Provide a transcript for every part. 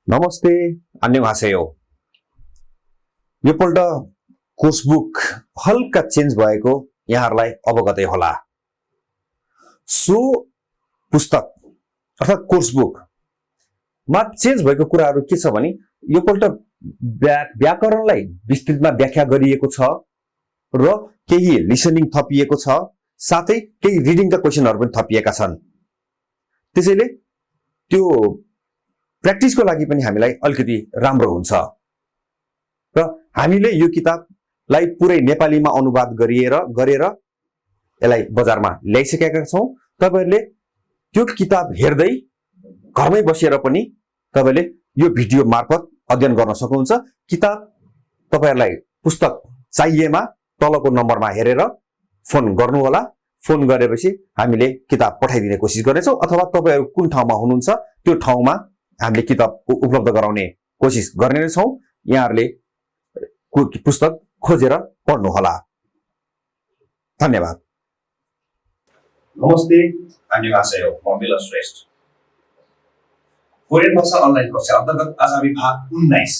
नमस्ते, 안녕하세요. योपल्ट course book हल्का change भएको यहाँहरूलाई अवगतै होला। सो पुस्तक अर्थात् कोर्स बुकमा चेन्ज भएको कुराहरू के छ भने योपल्ट व्याकरणलाई विस्तृतमा व्याख्या गरिएको छ र केही लिसनिङ थपिएको छ, साथै केही रिडिङका क्वेशनहरू पनि थपिएका छन्। त्यसैले त्यो प्र्याक्टिसको लागि पनि हामीलाई अलिकति राम्रो हुन्छ र हामीले यो किताबलाई पुरै नेपालीमा अनुवाद गरेर यसलाई बजारमा ल्याइसकेका छौं। तपाईहरुले त्यो किताब हेर्दै घरमै बसेर पनि तपाईले यो भिडियो मार्फत अध्ययन गर्न सक्नुहुन्छ। किताब तपाईहरुलाई पुस्तक चाहिएमा तलको नम्बरमा हेरेर फोन गर्नु होला। फोन गरेपछि हामीले किताब पठाइदिने कोसिस गर्नेछौं, अथवा तपाईहरु कुन ठाउँमा हुनुहुन्छ त्यो ठाउँमा हामीले किताब उपलब्ध गराउने कोसिस गर्ने नै छौं। यहाँहरुले पुस्तक खोजेर पढ्नु होला। धन्यवाद। नमस्ते, 안녕하세요. म मिलन श्रेष्ठ। कोरियन भाषा अनलाइन कक्षा अन्तर्गत आज हामी भाग 19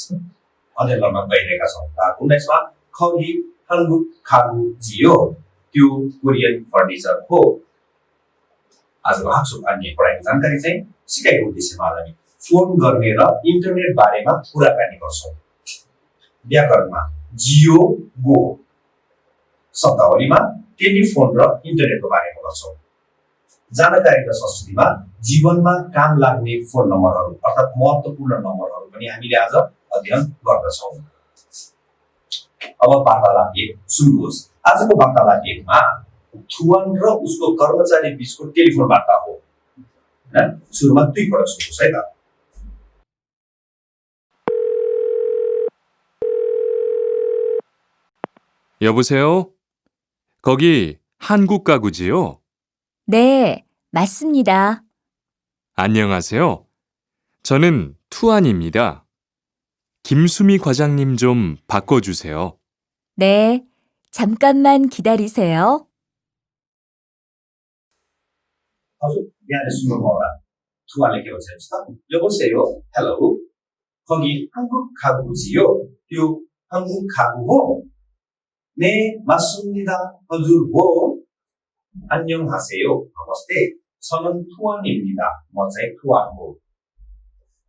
अध्ययन गर्न गइरहेका छौं। भाग 19 मा खगी 한국 가구지요 त्यो कोरियन फर्निचर हो। आजको हाक्सुक अन्य पढाइको जानकारी चाहिँ सिकाइको उद्देश्यमा हामी फोन गर्ने र इन्टरनेट बारेमा कुराकानी गर्छौं। व्याकरणमा जियो गो, शब्दावलीमा टेलिफोन र इन्टरनेटको बारेमा गर्छौं। जानकारी र संस्कृतिमा जीवनमा काम लाग्ने फोन नम्बरहरू अर्थात् महत्त्वपूर्ण नम्बरहरू पनि हामीले आज अध्ययन गर्दछौं। अब वार्तालाप 1 सुन्नुहोस्। आजको वार्तालाप 1 मा थुवान र उसको कर्मचारी बीचको टेलिफोन वार्ता हो। सुरुमा 2 पटक सुन्नुहोस् है त। 여보세요? 거기 한국 가구지요? 네, 맞습니다. 안녕하세요. 저는 투안입니다. 김수미 과장님 좀 바꿔주세요. 네, 잠깐만 기다리세요. हजुर यहाँले सुन्नुभयो होला। थुवानले के भन्छ हेर्नुस् त। 여보세요. हेलो। 거기 한국 가구지요? त्यो 한국 가구 हो? 네, 맞습니다. हजुर हो। 안녕하세요. नमस्ते। 저는 투안입니다. म चाहिँ 투안 हो।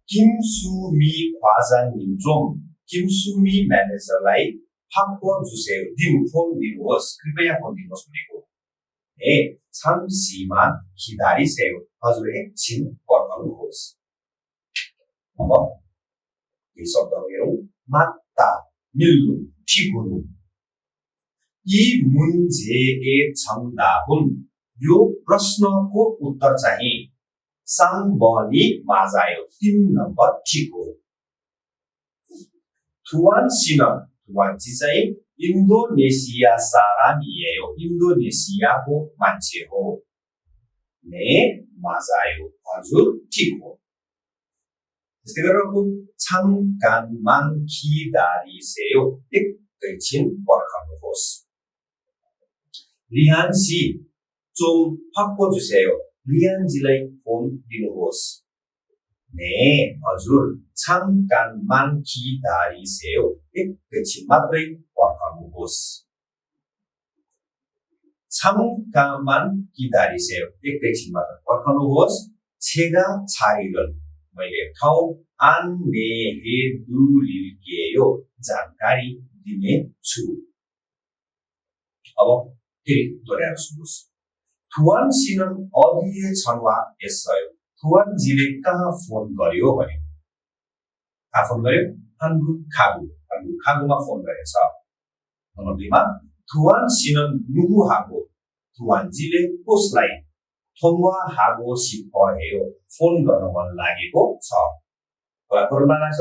김수미 과장님 좀 김수미 म्यानेजरलाई 바꿔주세요. फोन दिनुहोस्, कृपया फोन दिनुहोस् भनेको। 네, 잠시만 기다리세요. हजुर एकछिन पर्खनुहोस्। अब यो शब्दहरू हेरौँ। 맞다, 밀루, 피구누। 이 문제의 정답은 यो प्रश्नको उत्तर चाहिँ 3번이 맞아요. तीन नम्बर ठीक हो। 투안 씨는 투안 씨 चाहिँ 인도네시아 사람이에요. 인도네시아고 मान्छे हो। 네, 맞아요. हजुर ठीक हो। त्यस्तै गरेर 잠깐만 기다리세요. एकैछिन पर्खनुहोस्। 리한 씨 좀 바꿔주세요. 리한 씨लाई फोन दिनुहोस्। 네, हजुर 잠깐만 기다리세요. एकैछिन मात्रै पर्खनुहोस्। 잠깐만 기다리세요. एकैछिन मात्र पर्खनुहोस्। 제가 자리를 मैले ठाउँ 안내해 드릴게요. जानकारी दिनेछु। अब फेरि दोहोऱ्याएर सुन्नुहोस्। 투안 씨는 어디에 전화했어요? 투안 जीले कहाँ फोन गर्यो भने कहाँ फोन गर्यो? 한국 가구मा फोन गरेछ। नम्बर 2 मा 투안 씨는 누구하고 투안 जीले कसलाई 통화하고 싶어 해요? फोन गर्न मन लागेको छ। कोरोना लाग्छ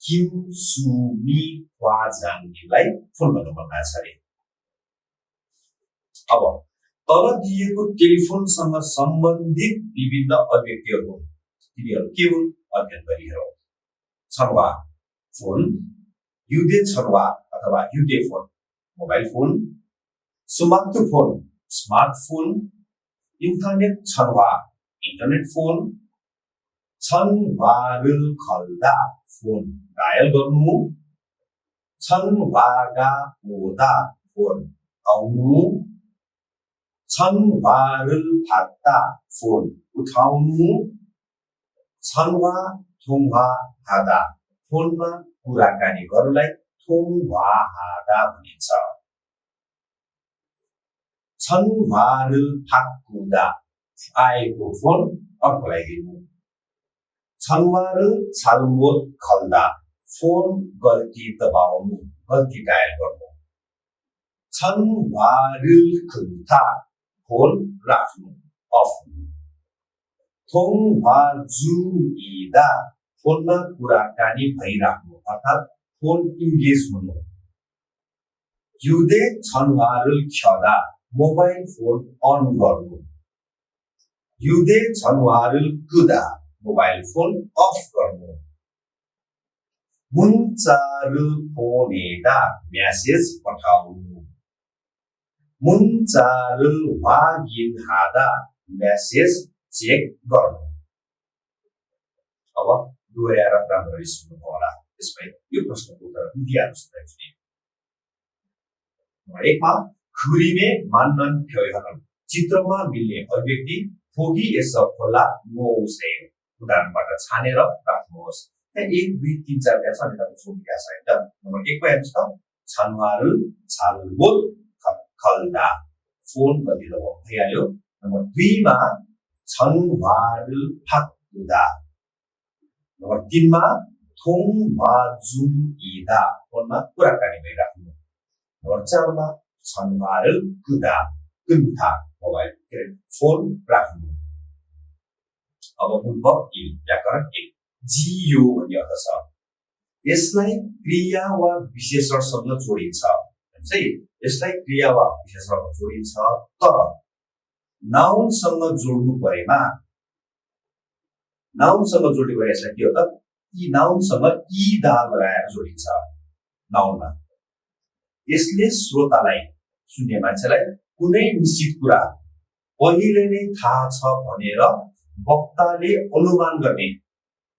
김수미 과장님लाई फोन गर्न मन लाग्छ अरे। अब तल दिएको टेलिफोनसँग सम्बन्धित विभिन्न अभिव्यक्तिहरू हुन्। तिनीहरू के हुन्? अध्ययन गरिहेरौँ। छनवा फोन, युदे छनवा अथवा युदे phone mobile phone, smartphone smartphone, 인터넷 전화, 인터넷 폰, 전화를 걸다, 폰, dial गर्नु, 전화가 오다, 폰, आउनु, 전화를 받다, 폰, उठाउनु, 전화, 통화하다, फोनमा कुराकानी गर्नुलाई 통화하다 भनिन्छ। 전화를 바꾸다, आएको फोन अर्कोलाई दिनु। 전화를 잘못 걸다, फोन गल्ती दबाउनु, गल्ती डायल गर्नु। 전화를 끊다, फोन राख्नु, अफ हुनु। 통화 중이다, फोनमा कुराकानी भइराख्नु अर्थात् फोन इन्गेज हुनु। 휴대전화를 켜다, मोबाइल फोन अन गर्नु। 휴대전화를 끄다, मोबाइल फोन अफ गर्नु। 문자를 보내다, मेसेज पठाउनु। 문자를 확인하다, मेसेज चेक गर्नु। अब दोहोऱ्याएर राम्ररी सुन्नु होला। त्यसमै यो प्रश्नको उत्तर दिइहाल्नुहोस् न। नम्बर 1 मा खुरीमे मान्नन 표현은 चित्रमा मिल्ने अभिव्यक्ति 포기에서 골라 놓으세요। उदाहरणबाट छानेर राख्नुहोस्। त्यहाँ 1, 2, 3, 4 가 छ अनि तपाईँ सोधिरहेको छ हैन त। नम्बर 1 मा हेर्नुहोस् त, 전화를 잘못 걸다, फोन गरिदिँदा भइहाल्यो। नम्बर 2 मा 전화를 바꾸다। नम्बर 3 मा 통화 중이다, फोनमा कुराकानी भइराख्नु। नम्बर 4 मा 전화를 끄다, 끊다, मोबाइल फोन राख्नु। अब मूलपद 1, व्याकरण 1, जियो भन्ने अर्थ छ। यसलाई क्रिया वा विशेषणसँग जोडिन्छ। है, यसलाई क्रिया वा विशेषणसँग जोडिन्छ, तर नाउनसँग जोड्नु परेमा यसलाई के हो त, यी नाउनसँग ई दा लगाएर जोडिन्छ नाउनमा। यसले श्रोतालाई, सुन्ने मान्छेलाई कुनै निश्चित कुरा पहिले नै थाहा छ भनेर वक्ताले अनुमान गर्ने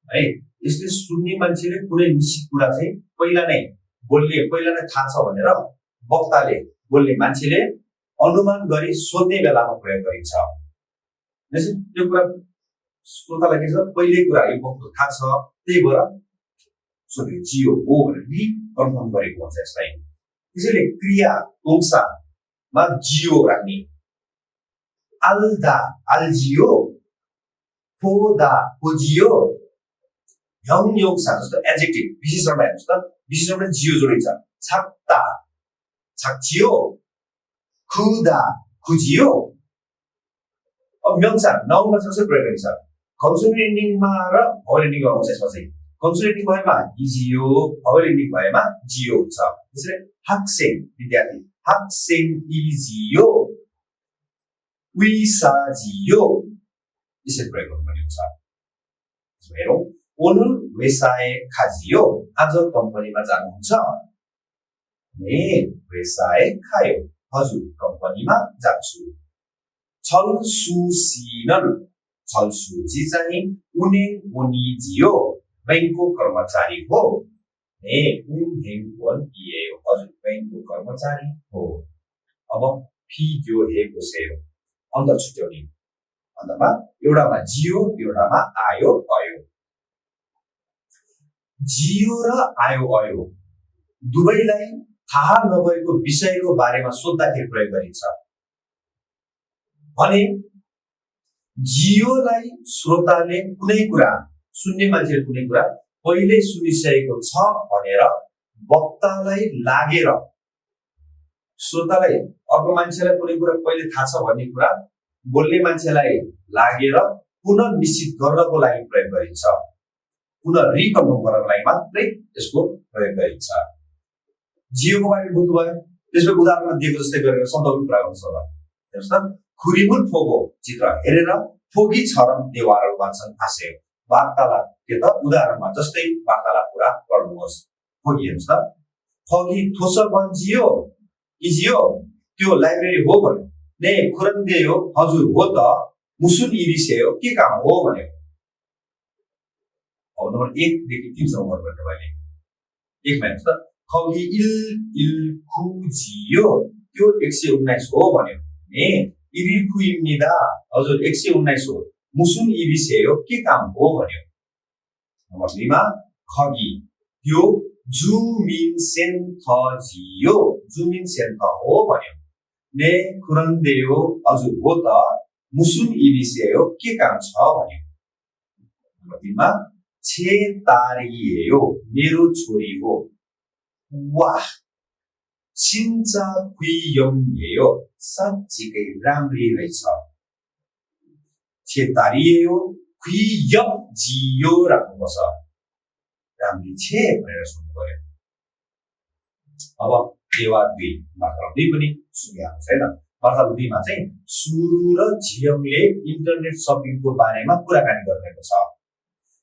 है। यसले सुन्ने मान्छेले कुनै निश्चित कुरा चाहिँ पहिला नै थाहा छ भनेर वक्ताले, बोल्ने मान्छेले अनुमान गरी सोध्ने बेलामा प्रयोग गरिन्छ। यो कुरा श्रोतालाई के छ, पहिले कुरा यो वक्तले थाहा छ, त्यही भएर सोधेको जियो हो भनेर कन्फर्म गरेको हुन्छ यसलाई। त्यसैले क्रिया पुंसामा जियो राख्ने। आल्दा, आल्जियो, फोदा, फोजियो, ह्यङयोङसा जस्तो एडजेक्टिभ विशेषणमा हेर्नुहोस् त, विशेषणमा जियो जोडिन्छ। छाप्ता, छाक्चियो, खुदा, खुजियो। अब म्यङसा नाउनमा कसरी प्रयोग गरिन्छ, कन्सोनेन्ट एन्डिङमा र भावल एन्डिङमा हुन्छ। यसमा चाहिँ कन्सोनेन्ट एन्डिङ भएमा इजियो, भावल एन्डिङ भएमा जियो हुन्छ। त्यसैले हाक्सेङ, विद्यार्थी, हाक्सेङ इजियो, विसाजियो, यसरी प्रयोग गर्नुपर्ने हुन्छ। हेरौँ, ओनुर वेसाय खाजियो, आज कम्पनीमा जानुहुन्छ। ने वेसाय खायो, हजुर कम्पनीमा जान्छु। छलसुसिनन, छलसुजी चाहिँ उनेङ ओनिजियो, बैंकको कर्मचारी हो। ने उनहेङ वन इएयो, हजुर बैंकको कर्मचारी हो। अब फिग्यो हेको सेयो, अन्त छुट्याउने। अन्तमा एउटामा जियो, एउटामा आयो अयो। जियो र आयो अयो दुवैलाई थाहा नभएको विषयको बारेमा सोध्दाखेरि प्रयोग गरिन्छ भने जियोलाई श्रोताले कुनै कुरा, सुन्ने मान्छेले कुनै कुरा पहिले सुनिसकेको छ भनेर वक्तालाई लागेर, श्रोतालाई अर्को मान्छेलाई कुनै कुरा पहिले थाहा छ भन्ने कुरा बोल्ने मान्छेलाई लागेर पुनः निश्चित गर्नको लागि प्रयोग गरिन्छ। पुनः रिकन्फर्म गर्नको लागि मात्रै यसको प्रयोग गरिन्छ। जियोको बारेमा बुझ्नुभयो, त्यसको उदाहरणमा दिएको जस्तै गरेर शब्दहरू प्रयोग गर्नु होला। हेर्नुहोस् त, खुरिमुन फोगो चित्र हेरेर फोगी छरम देवारल भन्छन् हाँस्यो। वार्तालाप के त उदाहरणमा जस्तै वार्तालाप कुरा गर्नुहोस्। फोगी हेर्नुहोस् त, फगी थोस बन्जियो इजियो, त्यो लाइब्रेरी हो भने 네, 그런데요. हजुर हो त 무슨 일이세요? के काम हो भन्यो. अब नम्बर 1 देखि 3 सम्म गर्नु पर्छ तपाईँले. 1 मा हेर्नुस् त. 거기 119지요. त्यो 119 हो भन्यो. 네, 119입니다. हजुर 119 हो. 무슨 일이세요? के काम हो भन्यो. नम्बर 2 मा 거기 त्यो 주민센터지요. 주민센터 हो भन्यो. 네, 그런데요. हजुर हो त 무슨 일이세요? के काम छ भन्यो. नम्बर 3 मा 제 딸이에요. मेरो छोरी हो. 와, 진짜 귀엽네요. 사치게 राम्री रहेछ. 제 딸이에요. 귀엽지요 라고 पर्छ. राम्री छे भनेर सुन्नु पर्यो. अब देवा 2 मात्रा 2 पनि सुनिहाल्नु छैन. मात्रा 2 मा चाहिँ सुरु र झियङले इन्टरनेट शपिङको बारेमा कुराकानी गरिरहेको छ.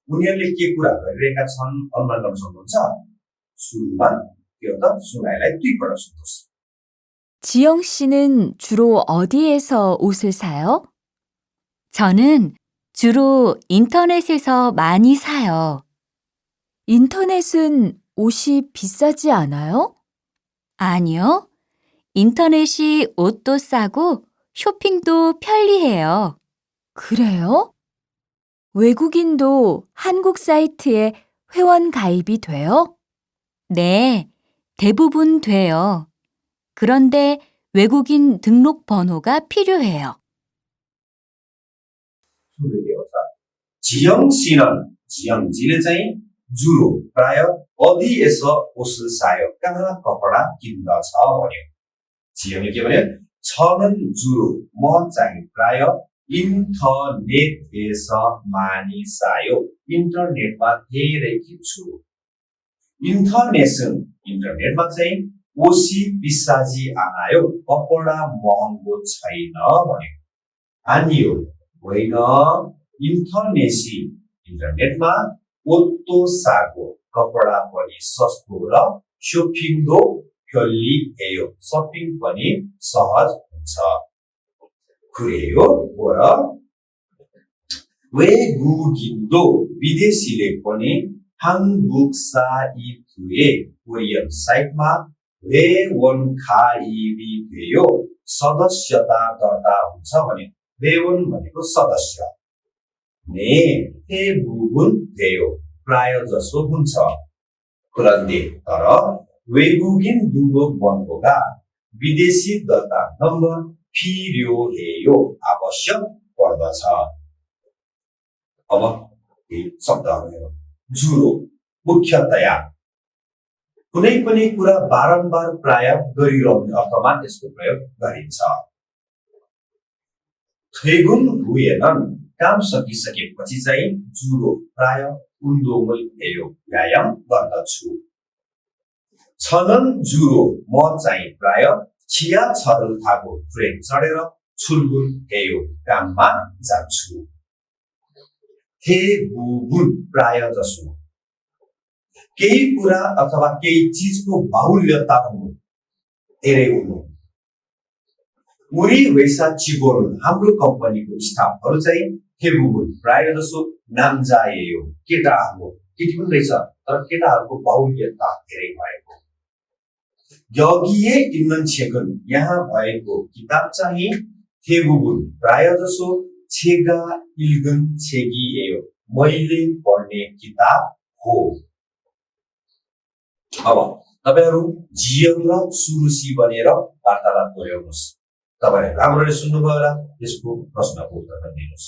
उनीहरूले के कुरा गरिरहेका छन् अनुमान गर्न सक्नुहुन्छ? सुरुमा त्यो त सुनाइलाई 2 पल्ट सुन्नुहोस्. 지영 씨는 주로 어디에서 옷을 사요? 저는 주로 인터넷에서 많이 사요. 인터넷은 옷이 비싸지 않아요? 아니요. 인터넷이 옷도 싸고 쇼핑도 편리해요. 그래요? 외국인도 한국 사이트에 회원 가입이 돼요? 네, 대부분 돼요. 그런데 외국인 등록 번호가 필요해요. 지영 씨는 지영지ले चाहिँ जुरो प्राय 어디에서 옷을 사요? कहाँ कपडा किन्दछ भन्यो. 지영ले के भन्यो? 저는 जुरो म चाहिँ प्राय 인터넷에서 많이 사요. 인터넷मा धेरै किन्छु. 인터넷은 인터넷मा चाहिँ 옷이 비싸지 않아요. कपडा महँगो छैन भन्यो. 아니요. होइन. 인터넷मा 옷도 싸고 कपडा पनि सस्तो र 쇼핑도 편리해요. 서핑 पनि सहज हुन्छ. 그래요? 뭐라? 외국인도 विदेशीले पनि 한국 사이트에 코리안 사이트मा 회원 가입이 돼요. सदस्यता दर्ता हुन्छ भने 회원 भनेको सदस्य. 네, 대부분 돼요. प्राय जसो हुन्छ. 그런데 तर 외국인 등록 번호가 विदेशी दर्ता नम्बर 필요해요. आवश्यक पर्दछ. अब यी शब्दहरू हेरौँ. जुरो मुख्यतया कुनै पनि कुरा बारम्बार प्राय गरिरहने अर्थमा यसको प्रयोग गरिन्छ. 퇴근 후에는 काम सकिसकेपछि चाहिँ जुरो प्राय 운동을 해요. व्यायाम गर्दछु. 저는 जुरो म चाहिँ प्राय 지하철을 타고 트레인 चढेर 출근해요. काममा जान्छु. 대부분 प्राय जसो केही कुरा अथवा केही चीजको बाहुल्यता हुनु, धेरै हुनु. उरी वैसा चिगोरुन हाम्रो कम्पनीको स्टाफहरू चाहिँ 대부분 प्राय जसो 남자예요. केटाहरू. केटी पनि रहेछ तर केटाहरूको बाहुल्यता धेरै भएको. 여기에 있는 책은 यहाँ भएको किताब चाहिँ 대부분 प्राय जसो 제가 읽은 책이에요. मैले पढ्ने किताब हो. अब तपाईहरु जियङ र सुरुसी बनेर वार्तालाप गर्नुहोस्. तपाईहरु राम्ररी सुन्नुभयो होला. यसको प्रश्नको उत्तर पनि दिनुस्.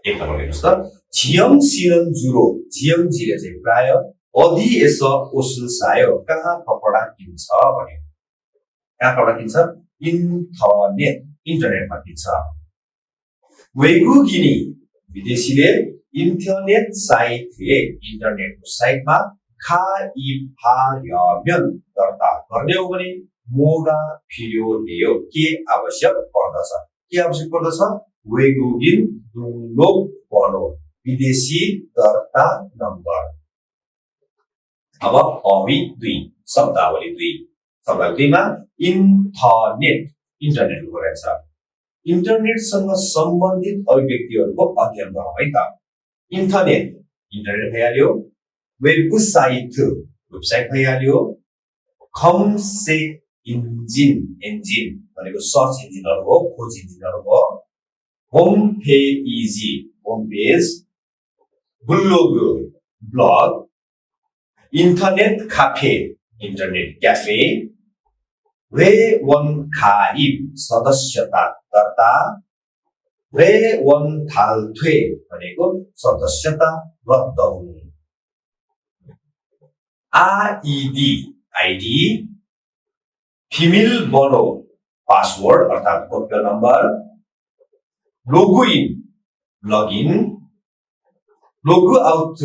एक नम्बर हेर्नुस् त. जियङ 씨는 주로 जियङजीले चाहिँ प्राय 어디에서 옷을 사요? कहाँ कपडा किन्छ भन्यो. कहाँ कपडा किन्छ? इन्टरनेटमा किन्छ. 외국인이 विदेशीले इन्टरनेट साइटले इन्टरनेटको साइटमा 가입하려면 दर्ता गर्ने हो भने 뭐가 필요해요? के आवश्यक पर्दछ? के आवश्यक पर्दछ? 외국인 등록 번호, विदेशी दर्ता नम्बर. अब अवि 2 शब्दावली 2. शब्दावली 2 मा इन्टरनेट इन्टरनेटको रहेछ इन्टरनेटसँग सम्बन्धित अभिव्यक्तिहरूको अध्ययन गरौँ है त इन्टरनेट भइहाल्यो वेबसाइट भइहाल्यो खम्से इन्जिन भनेको सर्च इन्जिनहरू हो खोज इन्जिनहरू हो home page blog internet cafe वेवनखाइब सदस्यता दर्ता वेवनथाल्थ्वे भनेको सदस्यता रद्द हुनु आइडी फिमेल बनो पासवर्ड अर्थात गोप्य number login logout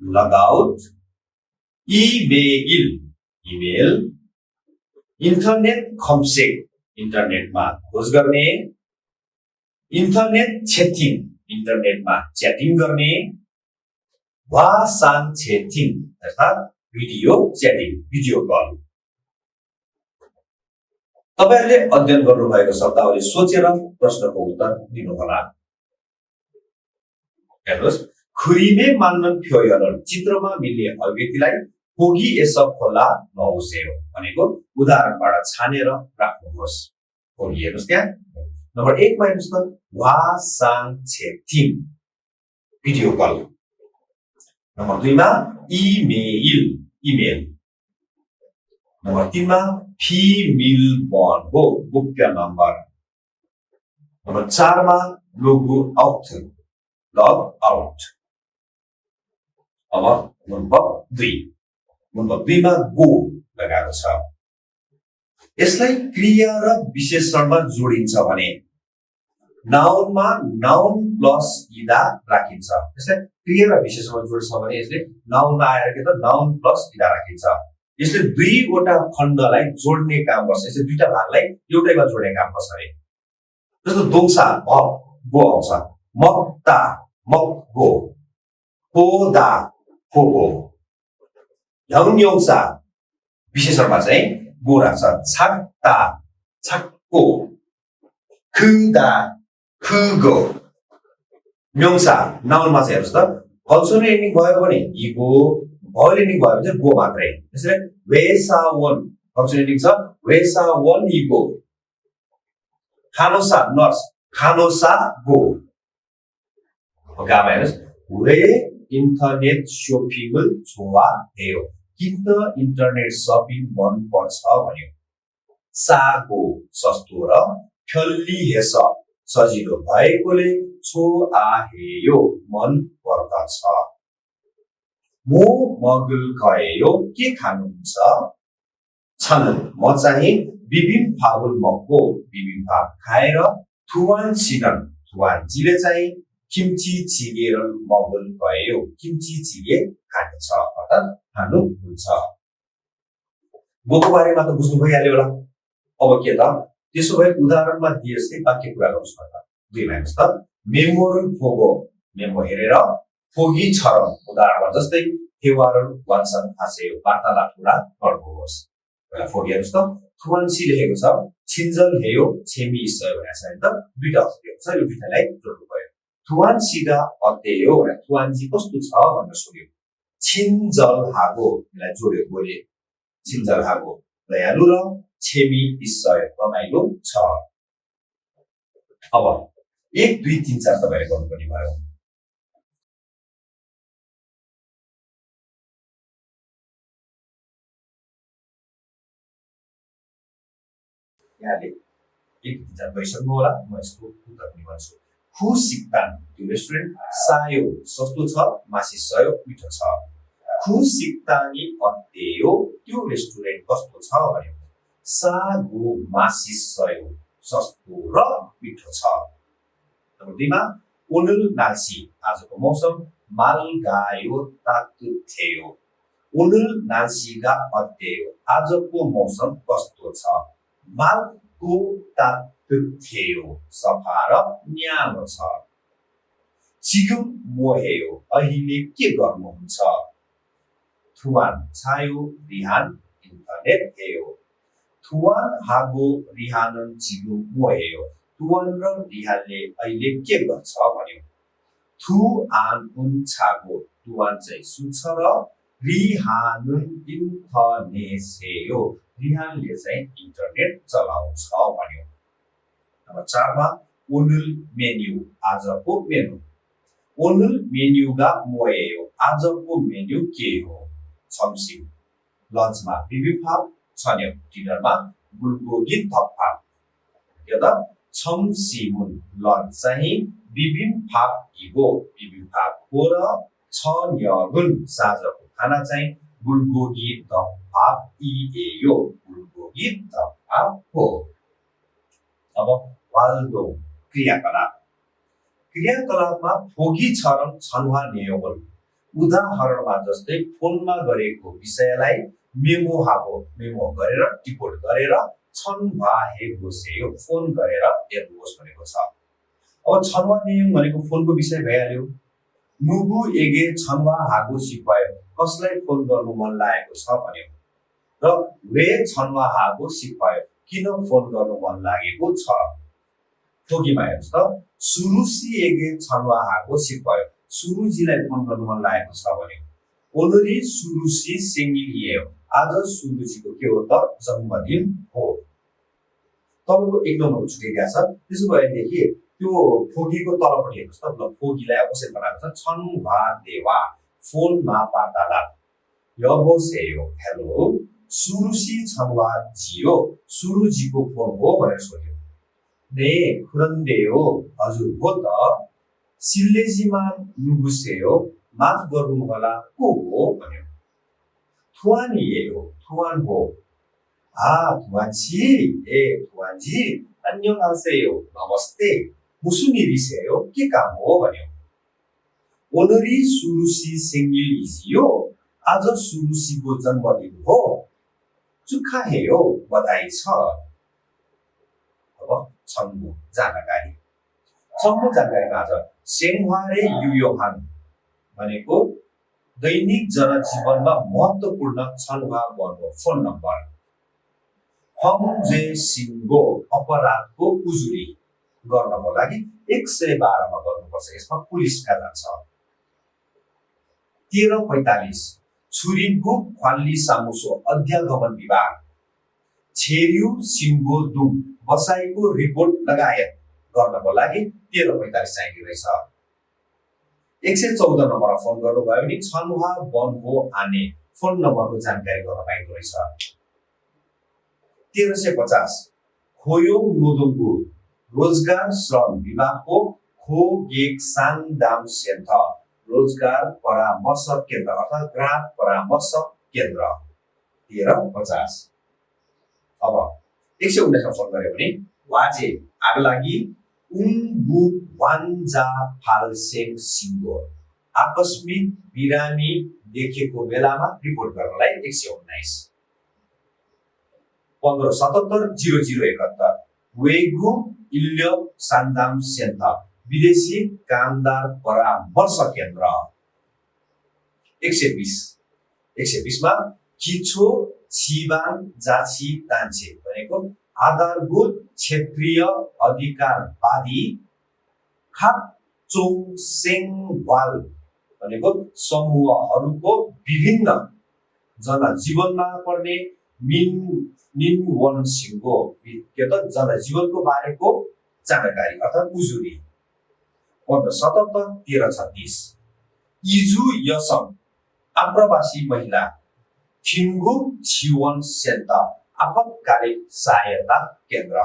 logout email internet खम्सेक इन्टरनेटमा खोज गर्ने इन्टरनेट च्याटिङ इन्टरनेटमा च्याटिङ गर्ने वासान च्याटिङ अर्थात भिडियो च्याटिङ भिडियो कल तपाईहरुले अध्ययन गर्नुभएको शब्दावली सोचेर प्रश्नको उत्तर दिनुहोला हेर्नुस् खुरीमे मान्नन फ्योयरन चित्रमा मिल्ने अभिव्यक्तिलाई पोगी एसब खोला नहोसेयो भनेको उदाहरणबाट छानेर राख्नुहोस् पोगी हेर्नुस् त्यहाँ नम्बर 1 मा हेर्नुस् त वासान च्याटिङ भिडियो कल नम्बर 2 मा इमेल नम्बर 3 मा फिमेल बन हो गोप्य नम्बर नम्बर 4 मा लग आउट अब नम्बर 2 मा गो लगाएको छ यसलाई क्रिया र विशेषणमा जोडिन्छ भने नाउनमा नाउन प्लस इदा राखिन्छ यसलाई क्रिया र विशेषणमा जोडिन्छ भने यसले नाउनमा आएर के त नाउन प्लस इदा राखिन्छ यसले दुईवटा खण्डलाई जोड्ने काम गर्छ यसले दुईटा भागलाई एउटैमा जोड्ने काम गर्छ अरे जस्तो दोंसा गो आउँछ मक्ता मक्गो होदा होगो ह्याङयोङसा विशेषणमा चाहिँ गो राख्छ छाक्ता छाक्को खुदा खुगो म्योङसा नाउनमा चाहिँ हेर्नुस् त कन्सोनेन्ट एन्डिङ भयो भने इगो भोइल एन्डिङ भयो भने चाहिँ गो मात्रै त्यसैले वेसा वन कन्सोनेन्ट एन्डिङ छ वेसा वन इगो खानोसा नर्स खानोसा गो गामा हेर्नुस् वे इन्टरनेट शपिङ छोवा हेयो किन इन्टरनेट शपिङ मन पर्छ भन्यो सागो सस्तो र खल्ली हेस सजिलो भएकोले छो आहेयो मन पर्दछ मो मगल गयो के खानुहुन्छ छन् म चाहिँ बिबिम फाबुल मक्को बिबिम फाब खाएर थुवान सिनन थुवान जिले चाहिँ किम्ची चिगे र मगल गयो किम्ची चिगे खान्छ अर्थात खानु हुन्छ गोको बारेमा त बुझ्नु भइहाल्यो होला अब के त त्यसो भए उदाहरणमा दिए जस्तै वाक्य कुरा गर्नुस् त दुईमा हेर्नुस् त मेमोरल फोगो मेमो हेरेर फोगी छर उदाहरणमा जस्तै थेवारल वान्सन हासेयो वार्तालाप कुरा गर्नुहोस् पहिला फोगी हेर्नुस् त थुवान्सी लेखेको छ छिन्जल हेयो छेमी सय भनेको छ नि त दुईटा अक्षर छ यो दुईटालाई जोड्नु पर्यो थुवान्सीगा अतेयो भने थुवान्सी कस्तो छ भनेर सोध्यो छिन्जल हागो यसलाई जोड्यो बोले छिन्जल हागो दयालु र छेमी सय रमाइलो छ अब 1 2 3 4 तपाईले गर्नुपर्ने भयो यहाँले 1 2 3 4 गरिसक्नु होला म यसको उत्तर पनि भन्छु खु सिक्तान त्यो रेस्टुरेन्ट सायो सस्तो छ मासी सयो मिठो छ खु सिक्तानी अतेयो त्यो रेस्टुरेन्ट कस्तो छ भन्यो सागो मासी सयो सस्तो र मिठो छ नम्बर 2 मा ओनुल नाल्सी आजको मौसम मालगायो तातु थियो ओनुल नाल्सीगा अतेयो आजको मौसम कस्तो छ मालको तातु थियो सफा र न्यानो छ चिगुम मोहेयो अहिले के गर्नुहुन्छ थुवान छायो बिहान इन्टरनेट हेयो तुवान하고 리하는 지금 뭐예요? तुवान र 리हाले अहिले के गर्छ भन्यो. तुआन 운차고 तुवान चाहिँ सुन्छ र रिहा는 인터넷이에요. रिहानले चाहिँ इन्टरनेट चलाउँछ भन्यो. नम्बर 4 मा 오늘 메뉴 आजको मेनु. 오늘 메뉴가 뭐예요? 아जको मेन्यु के हो? 점심, लन्चमा 비빔밥, 저녁, डिनरमा bulgogi 덮밥. 여기다 점심은 लन्च चाहिँ 비빔밥이고 비빔밥고 र 저녁은 साँझको खाना चाहिँ bulgogi 덮밥이에요. bulgogi 덮밥 हो. अब 활동 क्रियाकलाप. क्रियाकलापमा फोगी छरम छन्वा नियमल. उदाहरणमा जस्तै फोनमा गरेको विषयलाई मेमो हागो मेमो गरेर टिपोट गरेर छन्वा हेबोसेयो फोन गरेर हेर्नुहोस् भनेको छ. अब छन्वा नियम भनेको फोनको विषय भइहाल्यो. नुगु एगे छन्वा हागो सिपायो कसलाई फोन गर्नु मन लागेको छ भन्यो. र वे छन्वा हागो सिपायो किन फोन गर्नु मन लागेको छ. फोगीमा हेर्नुहोस् त सुरुसी एगे छन्वा हागो सिपायो सुरुजीलाई फोन गर्नु मन लागेको छ भन्यो. ओनरी सुरुसी सेङ्गिलियो आज सुरुजीको के हो त जन्मदिन हो. तपाईँको एक नम्बर छुटेको छ. त्यसो भएदेखि त्यो फोगीको तलपट्टि हेर्नुहोस् त. ल फोगीलाई कसरी बनाएको छ छन्वा देवा फोनमा वार्तालाप. यबोसेयो हेलो सुरुसी छन्वा जियो सुरुजीको फोन हो भनेर सोध्यो. 네 그런데요 हजुर हो त. 실례지만 누구세요? माफ गर्नुहोला को हो भन्यो. 투안이에요. 투안 हो. 아 투안씨 예 투안지 안녕하세요 नमस्ते 무슨 일이세요? के काम हो भन्यो. 오늘이 수루씨 생일이지요? आज सुरुसीको जन्मदिन हो. 축하해요 बधाई छ. अब छन्बु जानकारी. छन्बु जानकारीमा आज सेङ्वारे युयोहान भनेको दैनिक जनजीवनमा महत्त्वपूर्ण छन्वा वर्गको फोन नम्बर. हम्जे सिङ्गो अपराधको उजुरी गर्नको लागि 112 मा गर्नुपर्छ. यसमा पुलिसका जान्छ. 1345 छुरीको ख्वाल्ली सामुसो अध्यागमन विभाग छेर्यु सिङ्गो दुम बसाइको रिपोर्ट लगायत गर्नको लागि 1345 चाहिने रहेछ. 114 नम्बरमा फोन गर्नुभयो भने छन्वा वन हो आने फोन नम्बरको जानकारी गर्न पाइँदो रहेछ. 1350 खोयोङ नोदोङको रोजगार श्रम विभागको खोगेक साङदाम सेन्टर रोजगार परामर्श केन्द्र अर्थात् ग्राहक परामर्श केन्द्र. 1350. अब 119 मा फोन गर्यो भने वाजे आग लागि उङ्गु वान्जा फालसेङ सिङ्गो आकस्मिक बिरामी देखेको बेलामा रिपोर्ट गर्नलाई 119. 1577 वेगु इल्य सान्दाम सेन्टर विदेशी कामदार परामर्श केन्द्र. 120 मा किछो छिबान जाची तान्छे भनेको आधारभूत क्षेत्रीय अधिकारवादी खापचोङ सेङवाल भनेको समूहहरूको विभिन्न जनजीवनमा पर्ने निनवन सिंहको जनजीवनको बारेको जानकारी अर्थात् उजुरी. 1577 इजु यसम आप्रवासी महिला खिङ्गु जीवन सेन्टर आपतकालीन सहायता केन्द्र.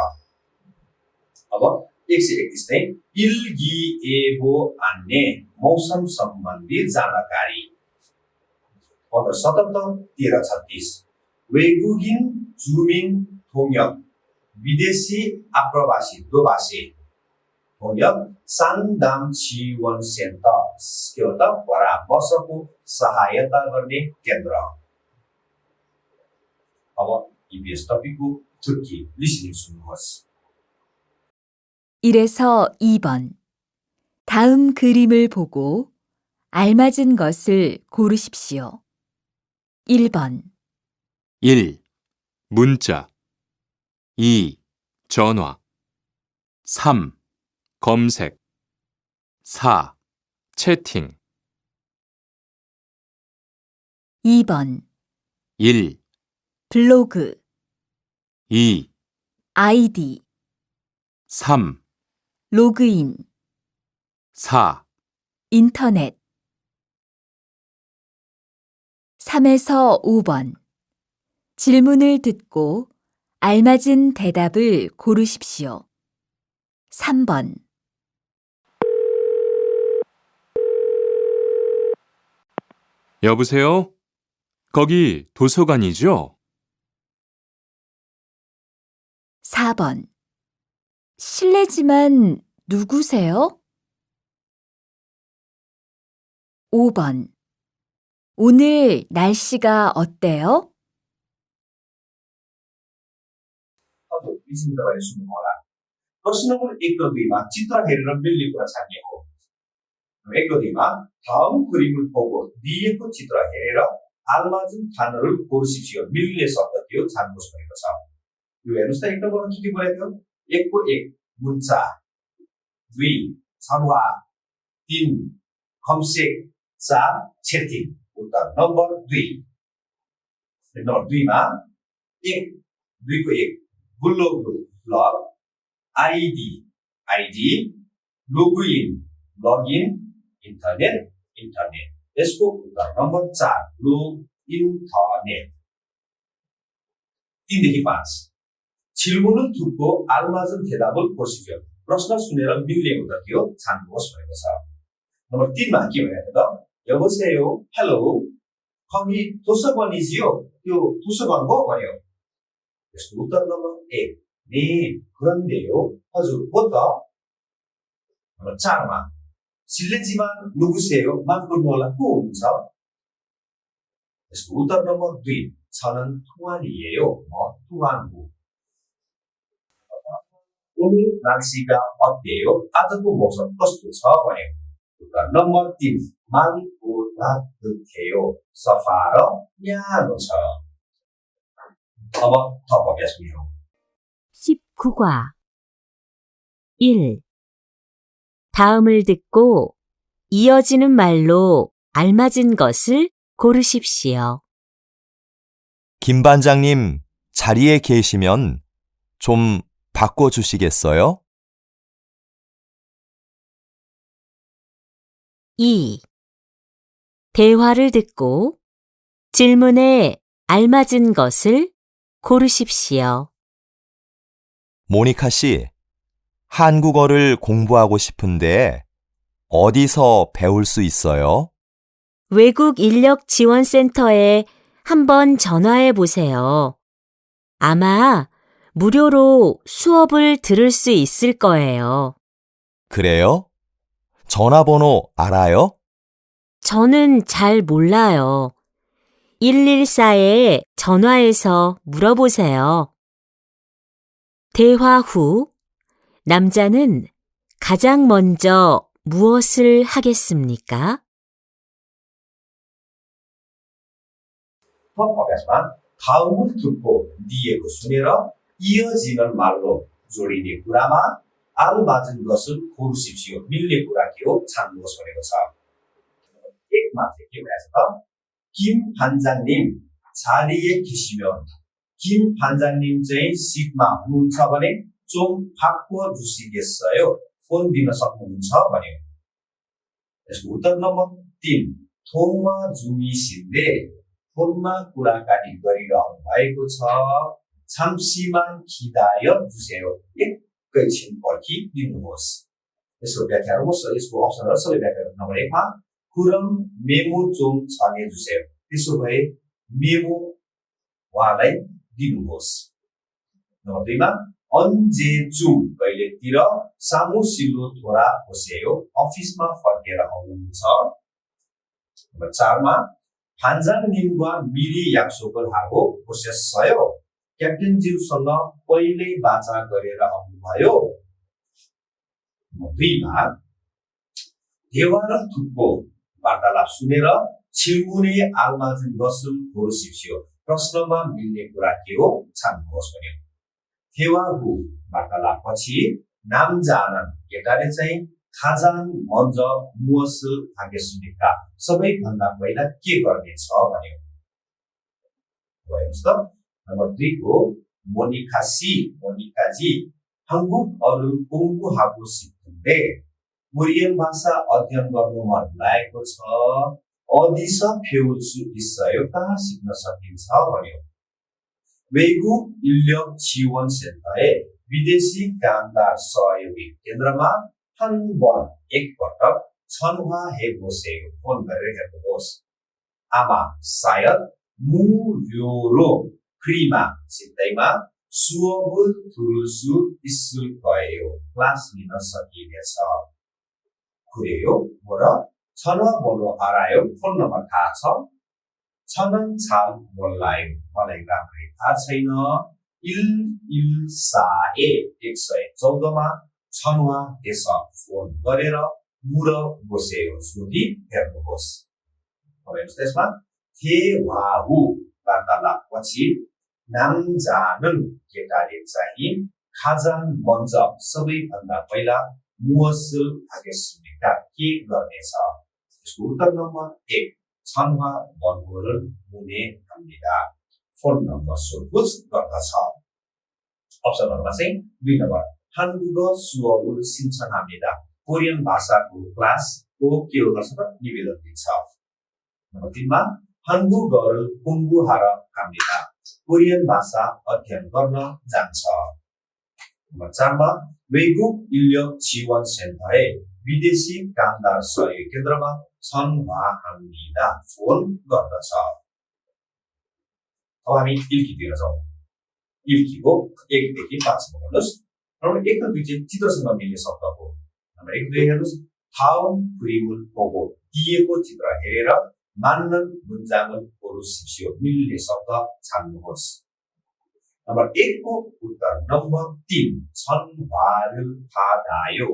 अब 131 चाहिँ इल्गी एबो अन्य मौसम सम्बन्धी जानकारी. 1577 वेगुगिन जुमिङ थोङ्यक विदेशी आप्रवासी दोभाषी थोङ्यक साङदाम जीवन सेन्टर के हो त परामर्शको सहायता गर्ने केन्द्र. अब EBS टपिकको 듣기 리스닝 सुन्नुहोस्. 1에서 2번. 다음 그림을 보고 알맞은 것을 고르십시오. 1번, 1. 문자 2. 전화 3. 검색 4. 채팅 2번. 1. 블로그, 2. 아이디, 3. 로그인, 4. 인터넷. 3에서 5번. 질문을 듣고 알맞은 대답을 고르십시오. 3번. 여보세요? 거기 도서관이죠? 4번. 실례지만 누구세요? 5번. 오늘 날씨가 어때요? हजुर एकछिन तपाईँले सुन्नुहोला प्रश्न नम्बर 1 र 2 मा चित्र हेरेर मिल्ने कुरा छान्ने हो 1 र 2 मा 다음 그림을 보고 दिएको चित्र हेरेर 알맞은 단어를 고르십시오. मिल्ने शब्द थियो छान्नुहोस् भनेको छ। यो हेर्नुस् त एक नम्बरमा के बोलेको थियो 1 को 1 문자 2 전화 3 검색 4 채팅 उत्तर नम्बर 2 नम्बर 2 मा 1 2 को 1 블로그 blog आईडी आईडी लोगिन लगिन इन्टरनेट इन्टरनेट यसको उत्तर नम्बर 4 लोग इन्टरनेट 3 देखि 5 질문을 듣고 알맞은 대답을 보시죠. प्रश्न सुनेर मिल्ने उत्तर थियो छान्नुहोस् भनेको छ। नम्बर 3 मा के भनेको त 여보세요 हेलो 거기 도서관이지요? त्यो 도서관 हो भन्यो। यसको उत्तर नम्बर 1 네 그런데요 हजुर हो त नम्बर 4 मा 실례지만 누구세요? माफ गर्नुहोला को हुनुहुन्छ? यसको उत्तर नम्बर 2 저는 투안이에요. म 투안 हो। 오늘 날씨가 어때요? 아직도 모습 कस्तो छ भन्यो। उत्तर नम्बर 3 맑고 따뜻해요. सफा र न्यानो छ। अब थप अभ्यास गरौँ। 19과 1. 다음을 듣고 이어지는 말로 알맞은 것을 고르십시오. 김 반장님, 자리에 계시면 좀 바꿔주시겠어요? 2. 대화를 듣고 질문에 알맞은 것을 고르십시오. 모니카 씨, 한국어를 공부하고 싶은데 어디서 배울 수 있어요? 외국 인력 지원센터에 한번 전화해 보세요. 아마 무료로 수업을 들을 수 있을 거예요. 그래요? 전화번호 알아요? 저는 잘 몰라요. 114에 전화해서 물어보세요. 대화 후 남자는 가장 먼저 무엇을 하겠습니까? थप अभ्यासमा 다음을 듣고 दिएको सुनेर 이어지는 말로 जोडिने कुरामा 알맞은 것을 고르십시오. मिल्ने कुरा के हो छान्नुहोस् भनेको छ। 1मा चाहिँ के भनेको छ त 김 반장님 자리에 계시면 김 반장님 चाहिँ सिटमा हुनुहुन्छ भने 좀 바꿔주시겠어요? फोन दिन सक्नुहुन्छ भन्यो। यसको उत्तर नम्बर 3 फोनमा जुमिसिँदै फोनमा कुराकानी गरिरहनु भएको छ 잠시만 기다려 주세요. एकैछिन पर्खिदिनुहोस्। यसको व्याख्याहरू यसको अप्सनहरू सबै व्याख्याहरू नम्बर 1 मा 그럼 메모 좀 전해주세요. त्यसो भए मेमो उहाँलाई दिनुहोस्। नम्बर 2 मा 언제쯤 कहिलेतिर 사무실로 돌아오세요. अफिसमा फर्केर आउनुहुन्छ। नम्बर 4 मा 반장님과 미리 약속을 하고 오셨어요. क्याप्टेन ज्यूसँग पहिल्यै बाचा गरेर आउनुभयो। नम्बर 2 मा 대화를 듣고 वार्तालाप सुनेर 질문에 알맞은 것을 고르십시오. प्रश्नमा मिल्ने कुरा के हो छान्नुहोस् भन्यो। थेवाहु वार्तालापपछि नामजानन केटाले चाहिँ खाजान मन्ज मुवस हागेसुनिका सबैभन्दा पहिला के गर्नेछ भन्यो। हेर्नुहोस् त नम्बर 2 को मोनिकाजी 한국 어른 공부하고 싶은데 कोरियन भाषा अध्ययन गर्नु मन लागेको छ 어디서 배울 수 있어요? कहाँ सिक्न सकिन्छ भन्यो। 외국 인력 지원 센터에 विदेशी कामदार सहयोगी केन्द्रमा एकपटक छनवाहे 보세요. फोन गरेर हेर्नुहोस्। आमा सायद 무료로 फ्रीमा सित्तैमा 수업을 들을 수 있을 거예요. क्लास लिन सकिनेछ। 그래요? 뭐라? 전화번호 알아요? 폰 नम्बर थाहा छ? 저는 잘 몰라요. मलाई राम्ररी थाहा छैन। 114에 114मा छनवा해서 फोन गरेर 물어보세요. सोधी हेर्नुहोस्। हेर्नुहोस् त्यसमा 대화후 वार्तालापपछि 남자는 केटाले चाहिँ 가장 먼저 सबैभन्दा पहिला 무엇을 하겠습니까? के गर्नेछ? यसको उत्तर नम्बर 1 छनवा번호를 문의합니다. फोन नम्बर सोधपुछ गर्दछ। अप्सनहरूमा चाहिँ 2 नम्बर 한국어 수업을 신청합니다. कोरियन भाषाको क्लासको के गर्छ त निवेदन दिन्छ। नम्बर 3मा 한국어를 공부하러 갑니다. कोरियन भाषा अध्ययन गर्न जान्छ। नम्बर 4मा 외국 인력 지원 센터에 विदेशी कामदार सहयोग केन्द्रमा छनवा합니다. फोन गर्दछ। अब हामी इल्कीतिर जाउँ। इल्कीको 1 देखि 5 सम्म हेर्नुहोस्। नम्बर 1 र 2 चाहिँ चित्रसँग मिल्ने शब्द हो। नम्बर 1 2 हेर्नुहोस्। 다음 그림을 보고 दिएको चित्र हेरेर 맞는 문장을 고르십시오. मिल्ने शब्द छान्नुहोस्। नम्बर 1 को उत्तर नम्बर 3 छनवा를 받아요.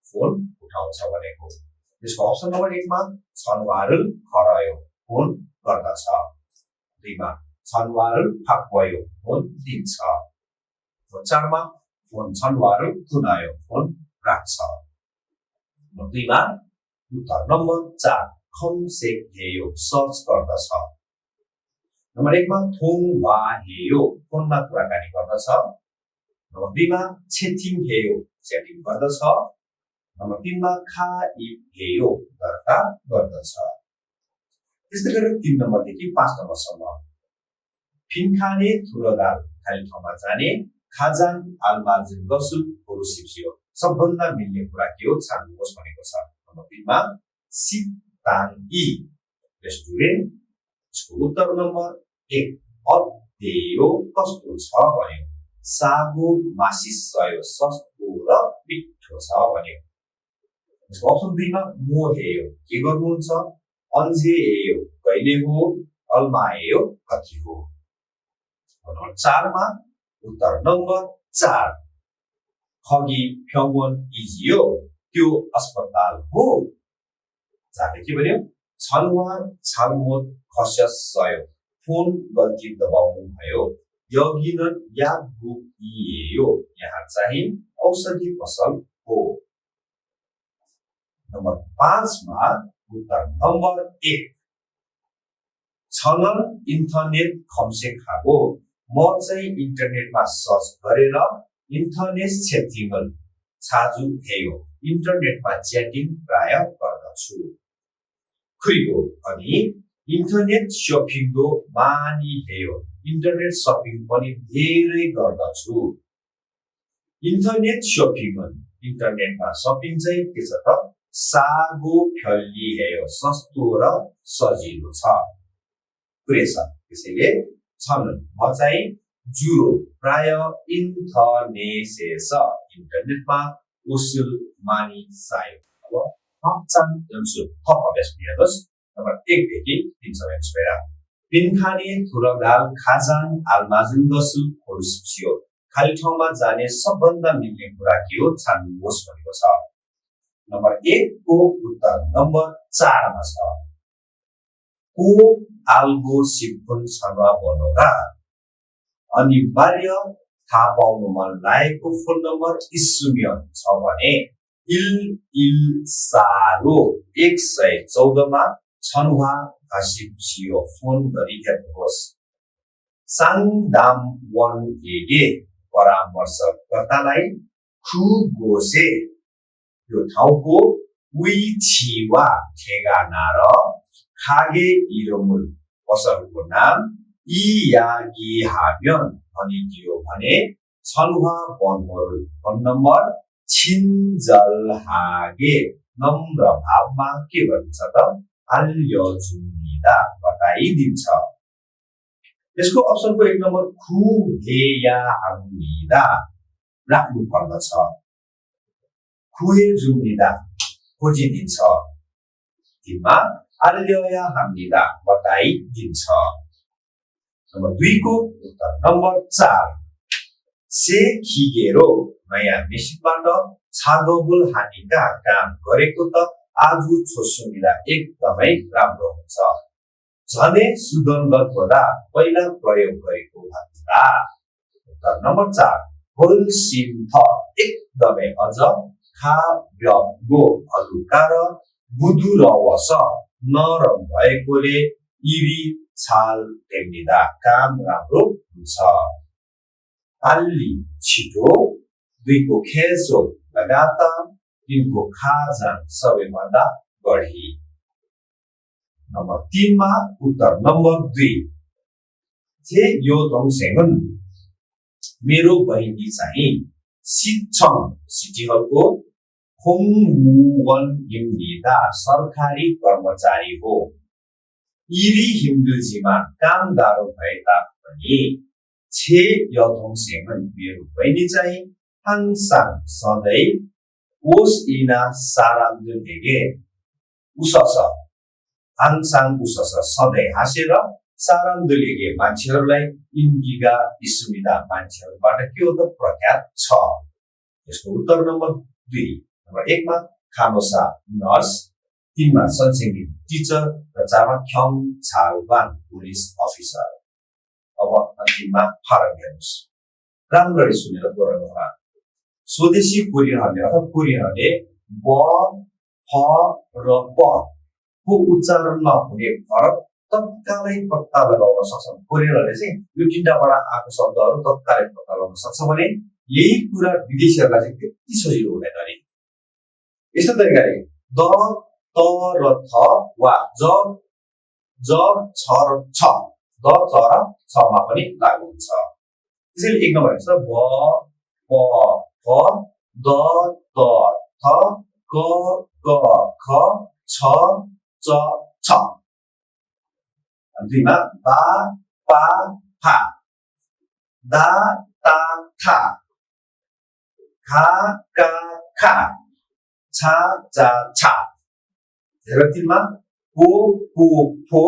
फोन उठाउँछ भनेको। यसको अप्सन नम्बर 1 मा छनवा를 걸어요. फोन गर्दछ। 2 मा छनवा를 바꿔요. फोन दिन्छ। 4 मा फोन छनवा를 끊어요. फोन राख्छ। 2 मा उत्तर नम्बर 4 검색해요. सर्च गर्दछ। नम्बर 1 मा 통화해요. फोनमा कुराकानी गर्दछ। नम्बर 2 मा 채팅해요. च्याटिङ गर्दछ। नम्बर 3 मा 가입해요. दर्ता गर्दछ। त्यस्तै गरेर 3 नम्बरदेखि 5 नम्बरसम्म 빈칸에 들어갈 खाली ठाउँमा जाने 가장 알맞은 것을 고르십시오. सबभन्दा मिल्ने कुरा के हो छान्नुहोस् भनेको छ। नम्बर 3 मा 식당이 रेस्टुरेन्ट। यसको उत्तर नम्बर 1 어때요? कस्तो छ भन्यो। 싸고 맛있어요. सस्तो र मिठो छ भन्यो। यसको अप्सन 2 मा 뭐 해요? के गर्नुहुन्छ? 언제 해요? कहिले हो? 얼마예요? कति हो? नम्बर 4 मा उत्तर नम्बर 4 거기 병원이지요? त्यो अस्पताल हो? जाले के भन्यो? छनवा 잘못 거셨어요. फोन गल्ती दबाउनु भयो। 여기는 약국이에요. यहाँ चाहिँ औषधि पसल हो। नम्बर 5 मा उत्तर नम्बर 1 저는 인터넷 검색하고 म चाहिँ इन्टरनेटमा सर्च गरेर इन्टरनेट 채팅을 자주 해요. इन्टरनेटमा च्याटिङ प्राय गर्दछु। 그리고 अनि इन्टरनेट शपिङ도 많이 해요. इन्टरनेट शपिङ पनि धेरै गर्दछु। इन्टरनेट शपिङ은 इन्टरनेटमा शपिङ चाहिँ के छ त 싸고 편리해요. सस्तो र सजिलो छ। 그래서 त्यसैले 저는 म चाहिँ जुरो प्राय 인터넷에서 इन्टरनेटमा 옷을 많이 사요. अब 확장 연습 더 하겠습니다. नम्बर 1 देखि 3 सम्म हेर्नुहोस्। 빈칸에 들어갈 가장 알맞은 것을 고르십시오. खाली ठाउँमा जाने सबभन्दा मिल्ने कुरा के हो छान्नुहोस् भनेको छ। नम्बर 1 को उत्तर नम्बर 4 मा छ। 꼭 알고 싶은 전화번호가 अनिवार्य थाहा पाउनु मन लागेको फोन नम्बर इस्युमियन छ भने इलसारो 114 मा छनुवा भाषिप्सियो फोन गरी हेर्नुहोस्। सांदाम वन एगे परामर्शकर्तालाई खुगोसे यो ठाउँको विछिवा ठेगाना र खागे इरोमुल पसलको नाम इयागी हाम्यन भनिदियो भने छनुवा बनमोरुल फोन नम्बर छिन्जलहागे नम्र भावमा के भन्छ त आल्यजुनिदा बताइदिन्छ। यसको अप्सनको 1 नम्बर खुहेया हाम्निदा राख्नु पर्दछ। खुहे जुम्निदा खोजिदिन्छ। 3 मा आल्यया हाम्निदा बताइदिन्छ। नम्बर 2 को उत्तर नम्बर 4 से खिगेरो नयाँ मेसिनबाट छागोबुल हानिका काम गरेको त आज छोसुमिदा एकदमै राम्रो हुन्छ। झनै सुदङ्गत हुँदा पहिला प्रयोग गरेको भन्दा उत्तर नम्बर 4 होलसिम थ एकदमै अझ खाब्यगो हलुका र बुधु र वस नरम भएकोले इरी छाल टेम्निदा काम राम्रो हुन्छ। आल्ली छिटो 2 को खेसो लगातार 3 को खाजान सबैभन्दा बढी। नम्बर 3 मा उत्तर नम्बर 2 जे यो दङसेगन मेरो बहिनी चाहिँ सिच्छङ सिटी हलको खोङवुवन हिमनिदा सरकारी कर्मचारी हो। इरी हिमदुजीमा काम गाह्रो भए तापनि छे यथोङसेगन मेरो बहिनी चाहिँ हाङसाङ सधैँ ओस इना सारामजुनेगे उसस हाङसाङ उसस सधैँ हाँसेर सारामजुनेगे मान्छेहरूलाई इन्गिगा इस्मिदा मान्छेहरूबाट के हो त प्रख्यात छ। यसको उत्तर नम्बर 2 नम्बर 1 मा खानोसा नर्स, 3 मा सनसिङगी टिचर र 4 मा ख्याङ छालवान पुलिस अफिसर। अब अन्तिममा फरक हेर्नुहोस्, राम्ररी सुनेर दोहोऱ्याउनुहोला। स्वदेशी कोरियनहरूले अथवा कोरियनहरूले ब फ र प को उच्चारणमा हुने फरक तत्कालै पत्ता लगाउन सक्छन्। कोरियनहरूले चाहिँ यो तिनटाबाट आएको शब्दहरू तत्कालै पत्ता लगाउन सक्छ भने यही कुरा विदेशीहरूलाई चाहिँ त्यति सजिलो हुँदैन अरे। यस्तो तरिकाले द त र थ वा ज छ र छ द च र छ मा पनि लागू हुन्छ। त्यसैले 1 नम्बर हुन्छ ब प फ द त थ क क ख छ च छ। 2 मा बा पा फा दा ता था खा का खा छा चा छा। 3 मा पो पो फो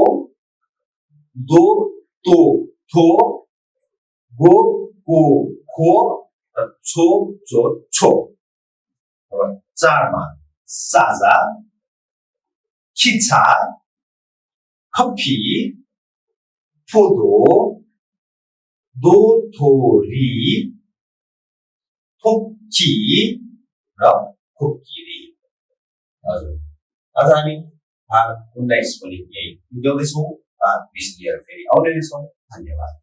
दो तो थो गो को खो छो चो छो। 4 मा साजा खिचा खपी फोदो दो थोरी थोकी र खोकिरी। हजुर, आज हामी भाग 19 पनि यही बुझाउँदैछौँ। भाग 20 लिएर फेरि आउने नै छौँ। धन्यवाद।